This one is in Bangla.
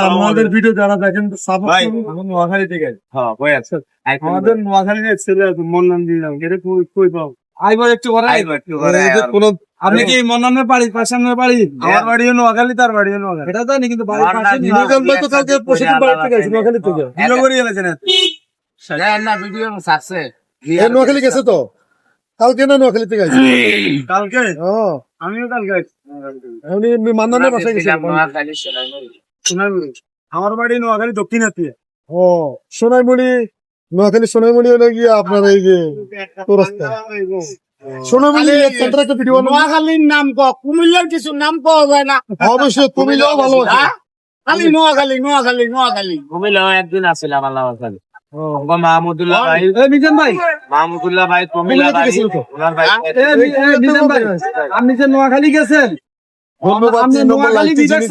আমাদের ভিডিও যারা দেখেন সাপোর্ট করুন। নোয়াখালী থেকে আমাদের নোয়াখালী ছেলে আছে মন্নান দিলাম এটা কই পাও আইবার একটু করে কোনো আপনি কি মন্নানের বাড়ি পাশানের বাড়ি আমার বাড়িও নোয়াখালী তার বাড়িও নোয়াখালী এটা জানি কিন্তু বাড়ির পাশে নিউজন ভাই তো কালকে পরশুদিন বাড়ি থেকে গেছে নোয়াখালী থেকে ভিডিও করে গেছেন না ভিডিও সাকসে নোয়াখালী গেছে তো কালকে না নোয়াখালী থেকে গেছে কালকে আমিও কালকে আমি মন্নানের বাসায় গেছিলাম সোনাইমুড়ি আমার বাড়ি নোয়াখালী দক্ষিণাতে সোনাইমুড়ি নোয়াখালী সোনাইমুড়ি হলো গিয়ে আপনার এই যে সোনাইমুড়ি সেন্টার একটা ভিডিও নোয়াখালীর নাম কুমিল্লার কিছু নাম পাওয়া যায় না অবশ্যই কুমিল্লাও ভালো খালি নোয়াখালী নোয়াখালী নোয়াখালী কুমিল্লাও একদিন আসছিলাম আল্লাহ মাহমুদুল্লাহ ভাই মিজান ভাই মাহমুদুল্লাহ ভাই কুমিল্লা ভাই আপনি যে নোয়াখালী গেছেন ধন্যবাদ। আপনি নোয়াখালী বিভাগ